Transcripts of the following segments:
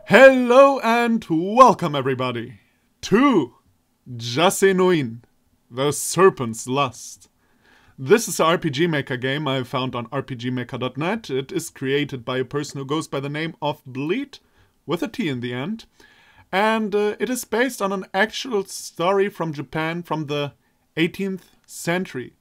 Hello and welcome everybody to Jasei, the Serpent's Lust. This is an RPG Maker game I found on rpgmaker.net. It is created by a person who goes by the name of Bleed, with a T in the end. And it is based on an actual story from Japan from the 18th century.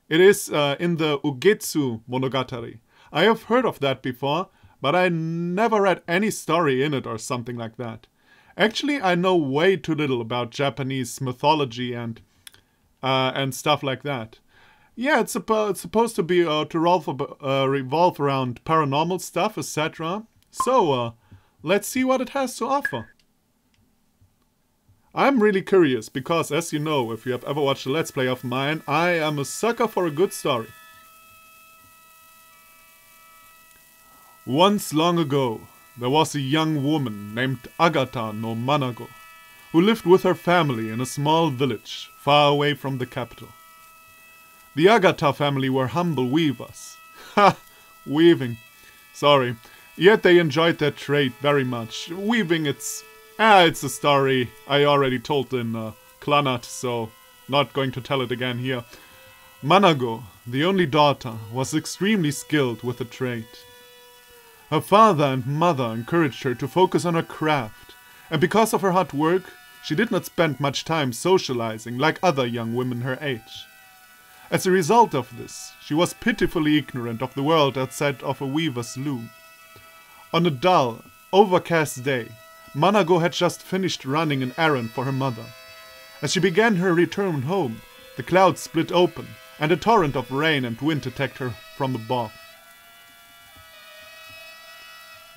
It is in the Ugetsu Monogatari. I have heard of that before, but I never read any story in it or something like that. Actually, I know way too little about Japanese mythology and stuff like that. Yeah, it's supposed to be to revolve around paranormal stuff, etc. So, let's see what it has to offer. I'm really curious because, as you know, if you have ever watched a Let's Play of mine, I am a sucker for a good story. Once long ago, there was a young woman named Agata no Manago, who lived with her family in a small village far away from the capital. The Agata family were humble weavers. Ha! Weaving. Sorry. Yet they enjoyed their trade very much. Weaving, it's a story I already told in Clanat, so not going to tell it again here. Manago, the only daughter, was extremely skilled with the trade. Her father and mother encouraged her to focus on her craft, and because of her hard work, she did not spend much time socializing like other young women her age. As a result of this, she was pitifully ignorant of the world outside of a weaver's loom. On a dull, overcast day, Manago had just finished running an errand for her mother. As she began her return home, the clouds split open, and a torrent of rain and wind attacked her from above.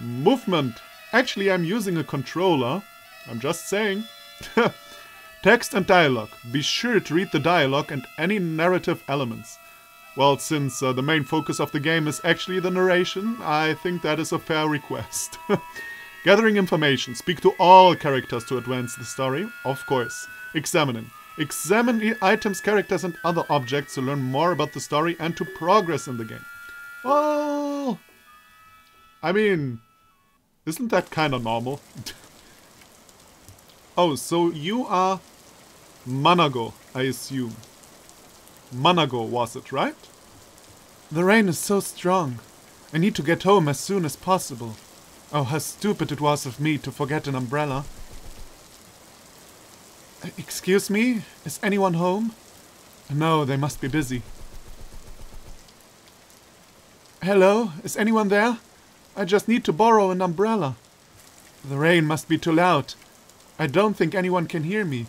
Movement. Actually, I'm using a controller. I'm just saying. Text and dialogue. Be sure to read the dialogue and any narrative elements. Well, since the main focus of the game is actually the narration, I think that is a fair request. Gathering information. Speak to all characters to advance the story. Of course. Examining. Examine the items, characters and other objects to learn more about the story and to progress in the game. Oh... I mean, isn't that kind of normal? Oh, so you are Manago, I assume. Manago was it, right? The rain is so strong. I need to get home as soon as possible. Oh, how stupid it was of me to forget an umbrella. Excuse me? Is anyone home? No, they must be busy. Hello? Is anyone there? I just need to borrow an umbrella. The rain must be too loud. I don't think anyone can hear me.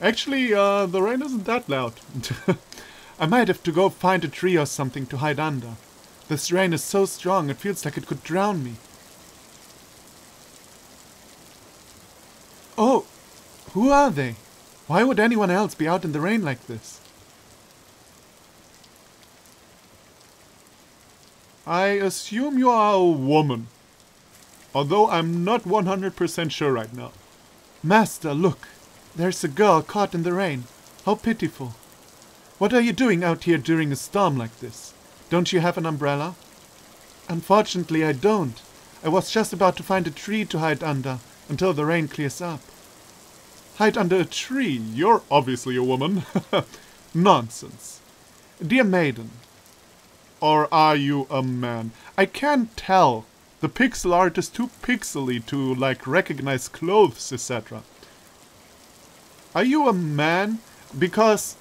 Actually, the rain isn't that loud. I might have to go find a tree or something to hide under. This rain is so strong it feels like it could drown me. Oh, who are they? Why would anyone else be out in the rain like this? I assume you are a woman, although I'm not 100% sure right now. Master, look, there's a girl caught in the rain. How pitiful. What are you doing out here during a storm like this? Don't you have an umbrella? Unfortunately, I don't. I was just about to find a tree to hide under until the rain clears up. Hide under a tree? You're obviously a woman. Nonsense. Dear maiden. Or are you a man? I can't tell. The pixel art is too pixely to, like, recognize clothes, etc. Are you a man? Because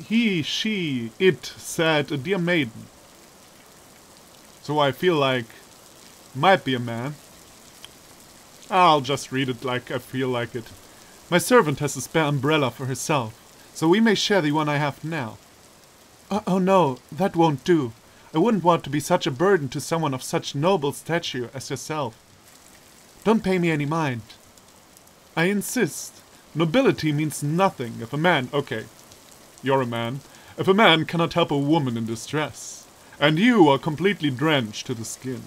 she, it said, a dear maiden. So I feel like, might be a man. I'll just read it like I feel like it. My servant has a spare umbrella for herself, so we may share the one I have now. Oh no, that won't do. I wouldn't want to be such a burden to someone of such noble stature as yourself. Don't pay me any mind. I insist. Nobility means nothing if a man... Okay, you're a man. If a man cannot help a woman in distress. And you are completely drenched to the skin.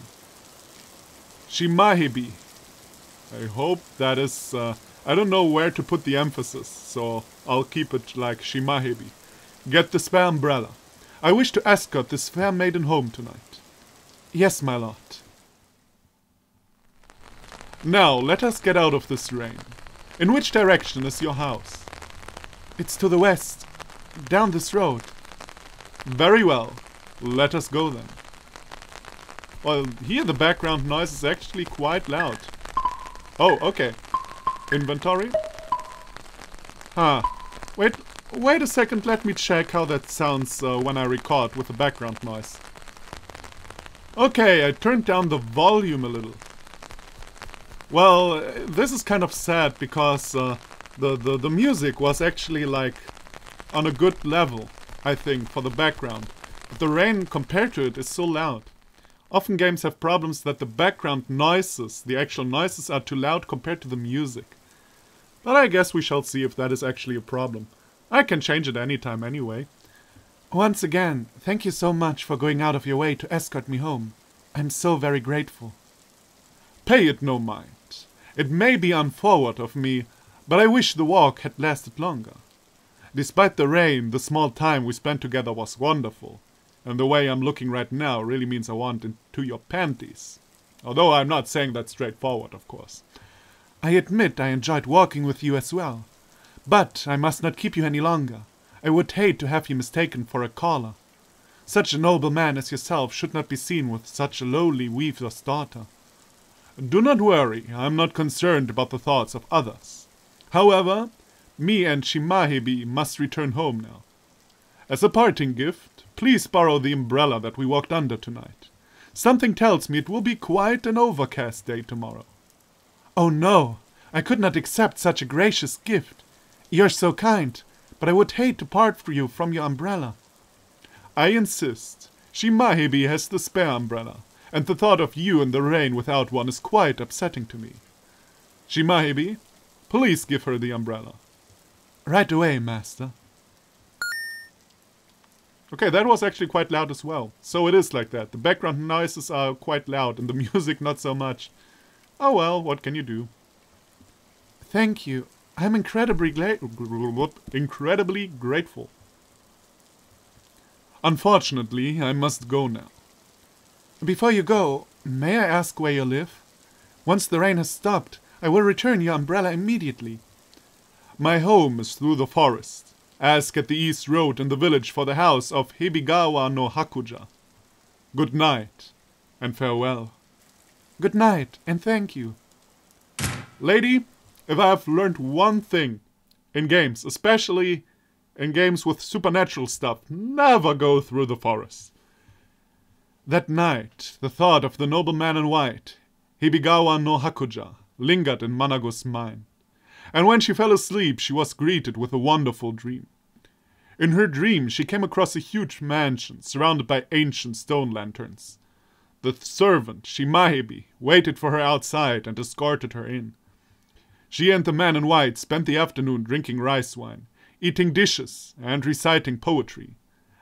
Shimahebi. I hope that is... I don't know where to put the emphasis, so I'll keep it like Shimahebi. Get the spare umbrella. I wish to escort this fair maiden home tonight. Yes, my lord. Now, let us get out of this rain. In which direction is your house? It's to the west. Down this road. Very well. Let us go then. Well, here the background noise is actually quite loud. Oh, okay. Inventory? Huh. Wait a second, let me check how that sounds when I record with the background noise. Okay, I turned down the volume a little. Well, this is kind of sad because the music was actually like on a good level, I think, for the background. But the rain compared to it is so loud. Often games have problems that the background noises, the actual noises, are too loud compared to the music. But I guess we shall see if that is actually a problem. I can change it anytime anyway. Once again, thank you so much for going out of your way to escort me home. I'm so very grateful. Pay it no mind. It may be unforward of me, but I wish the walk had lasted longer. Despite the rain, the small time we spent together was wonderful. And the way I'm looking right now really means I want into your panties. Although I'm not saying that straightforward, of course. I admit I enjoyed walking with you as well. But I must not keep you any longer. I would hate to have you mistaken for a caller. Such a noble man as yourself should not be seen with such a lowly weaver's daughter. Do not worry, I am not concerned about the thoughts of others. However, me and Shimahebi must return home now. As a parting gift, please borrow the umbrella that we walked under tonight. Something tells me it will be quite an overcast day tomorrow. Oh no, I could not accept such a gracious gift. You're so kind, but I would hate to part you from your umbrella. I insist. Shimahebi has the spare umbrella, and the thought of you in the rain without one is quite upsetting to me. Shimahebi, please give her the umbrella. Right away, master. Okay, that was actually quite loud as well. So it is like that. The background noises are quite loud and the music not so much. Oh well, what can you do? Thank you. I'm incredibly grateful. Unfortunately, I must go now. Before you go, may I ask where you live? Once the rain has stopped, I will return your umbrella immediately. My home is through the forest. Ask at the east road in the village for the house of Hibigawa no Hakuja. Good night, and farewell. Good night, and thank you. Lady, if I have learned one thing in games, especially in games with supernatural stuff, never go through the forest. That night, the thought of the noble man in white, Hibigawa no Hakuja, lingered in Manago's mind. And when she fell asleep, she was greeted with a wonderful dream. In her dream, she came across a huge mansion surrounded by ancient stone lanterns. The servant, Shimahebi, waited for her outside and escorted her in. She and the man in white spent the afternoon drinking rice wine, eating dishes, and reciting poetry.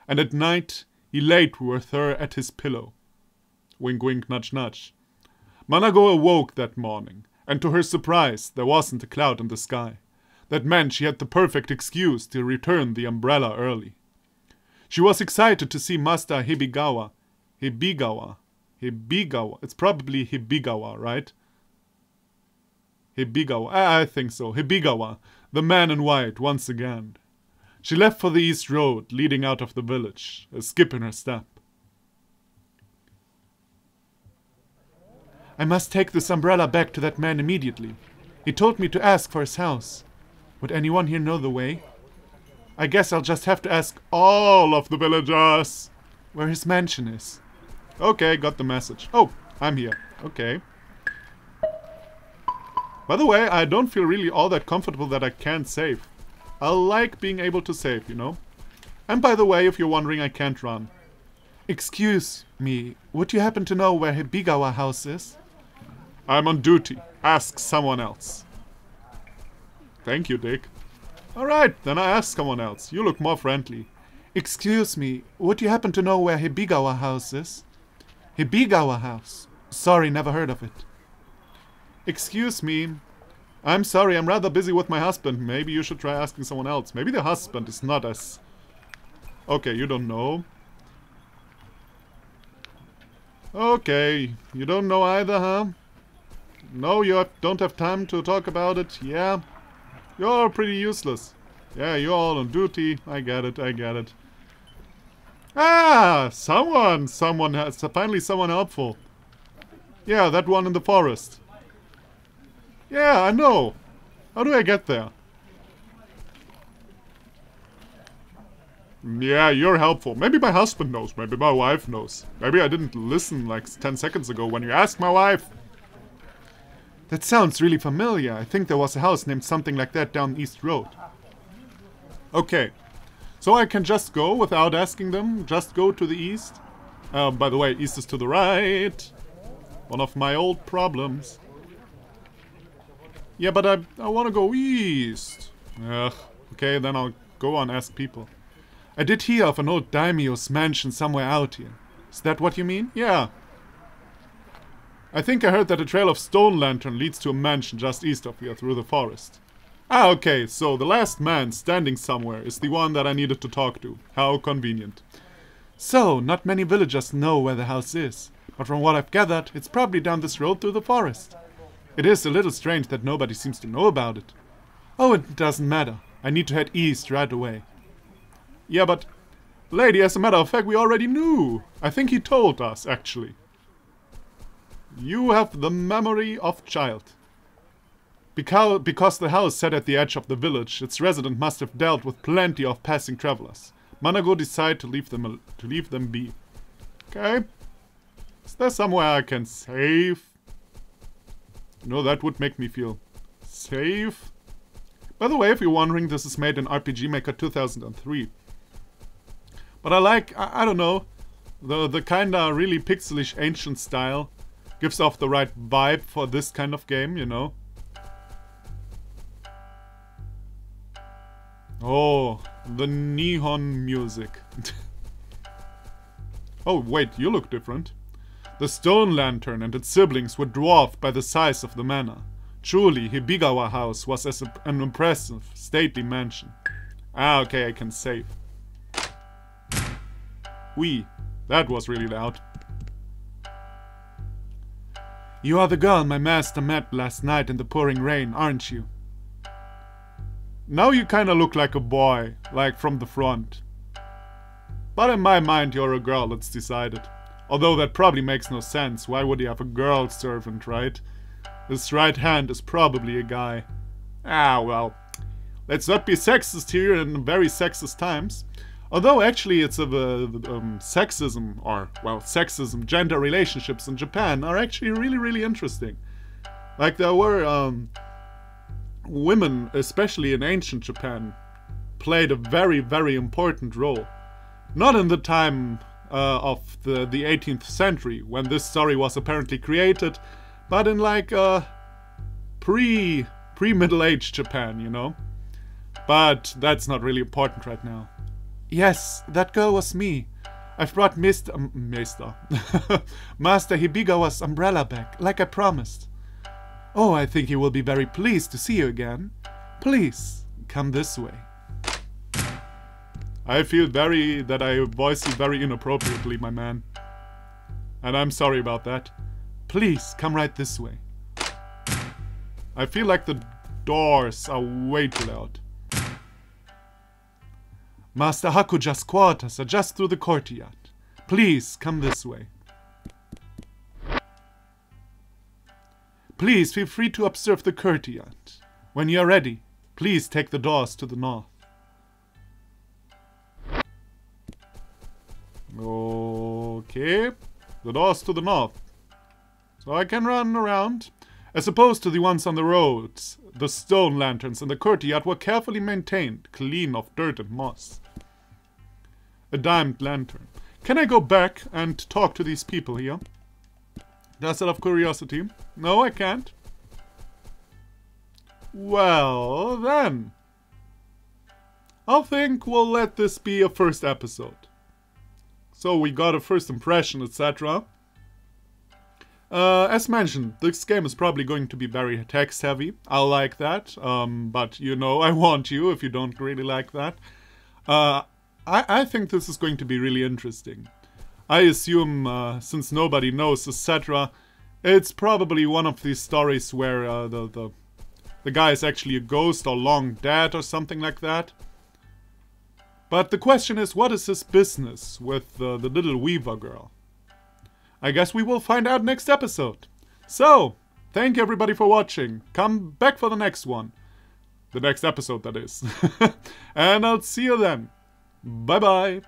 And at night, he laid with her at his pillow. Wink, wink, nudge, nudge. Manago awoke that morning, and to her surprise, there wasn't a cloud in the sky. That meant she had the perfect excuse to return the umbrella early. She was excited to see Master Hibigawa. It's probably Hibigawa, right? Hibigawa, I think so. Hibigawa, the man in white, once again. She left for the east road, leading out of the village, a skip in her step. I must take this umbrella back to that man immediately. He told me to ask for his house. Would anyone here know the way? I guess I'll just have to ask all of the villagers where his mansion is. Okay, got the message. Oh, I'm here. Okay. By the way, I don't feel really all that comfortable that I can't save. I like being able to save, you know? And by the way, if you're wondering, I can't run. Excuse me, would you happen to know where Hibigawa house is? I'm on duty. Ask someone else. Thank you, Dick. Alright, then I ask someone else. You look more friendly. Excuse me, would you happen to know where Hibigawa house is? Hibigawa house? Sorry, never heard of it. Excuse me. I'm sorry, I'm rather busy with my husband. Maybe you should try asking someone else. Maybe the husband is not as... Okay, you don't know. Okay, you don't know either, huh? No, you don't have time to talk about it. Yeah. You're pretty useless. Yeah, you're all on duty. I get it, I get it. Ah! Someone has... Finally someone helpful. Yeah, that one in the forest. Yeah, I know. How do I get there? Yeah, you're helpful. Maybe my husband knows. Maybe my wife knows. Maybe I didn't listen like 10 seconds ago when you asked my wife. That sounds really familiar. I think there was a house named something like that down East Road. Okay. So I can just go without asking them? Just go to the east? By the way, east is to the right. One of my old problems. Yeah, but I want to go east. Ugh. Okay, then I'll go and ask people. I did hear of an old daimyo's mansion somewhere out here. Is that what you mean? Yeah. I think I heard that a trail of stone lantern leads to a mansion just east of here through the forest. Ah, okay, so the last man standing somewhere is the one that I needed to talk to. How convenient. So, not many villagers know where the house is. But from what I've gathered, it's probably down this road through the forest. It is a little strange that nobody seems to know about it. Oh, it doesn't matter. I need to head east right away. Yeah, but... Lady, as a matter of fact, we already knew. I think he told us, actually. You have the memory of child. Because the house sat at the edge of the village, its resident must have dealt with plenty of passing travelers. Manago decided to leave them be. Okay. Is there somewhere I can save? No, that would make me feel safe. By the way, if you're wondering, this is made in RPG Maker 2003. But I like, I don't know, the kinda really pixelish ancient style gives off the right vibe for this kind of game, you know. Oh, the neon music. Oh, wait, you look different. The stone lantern and its siblings were dwarfed by the size of the manor. Truly, Hibigawa House was an impressive, stately mansion. Ah, okay, I can save. Whee, that was really loud. You are the girl my master met last night in the pouring rain, aren't you? Now you kinda look like a boy, like from the front. But in my mind you're a girl, it's decided. Although that probably makes no sense, why would he have a girl servant, right? His right hand is probably a guy. Ah, well. Let's not be sexist here in very sexist times. Although actually it's sexism, or, well, sexism, gender relationships in Japan are actually really, really interesting. Like there were, women, especially in ancient Japan, played a very, very important role. Not in the time of the 18th century, when this story was apparently created, but in like pre-Middle Age Japan, you know? But that's not really important right now. Yes, that girl was me. I've brought Master Hibigawa's umbrella back, like I promised. Oh, I think he will be very pleased to see you again. Please, come this way. I feel that I voiced you very inappropriately, my man. And I'm sorry about that. Please, come right this way. I feel like the doors are way too loud. Master Hakuja's quarters are just through the courtyard. Please, come this way. Please feel free to observe the courtyard. When you are ready, please take the doors to the north. Okay, the doors to the north. So I can run around. As opposed to the ones on the roads, the stone lanterns in the courtyard were carefully maintained, clean of dirt and moss. A diamond lantern. Can I go back and talk to these people here? Just out of curiosity. No, I can't. Well, then. I think we'll let this be a first episode. So we got a first impression, etc. As mentioned, this game is probably going to be very text heavy. I like that, but you know, I want you if you don't really like that. I think this is going to be really interesting. I assume, since nobody knows, etc., It's probably one of these stories where the guy is actually a ghost or long dead or something like that. But the question is, what is his business with the little weaver girl? I guess we will find out next episode. So, thank you everybody for watching. Come back for the next one. The next episode, that is. And I'll see you then. Bye bye.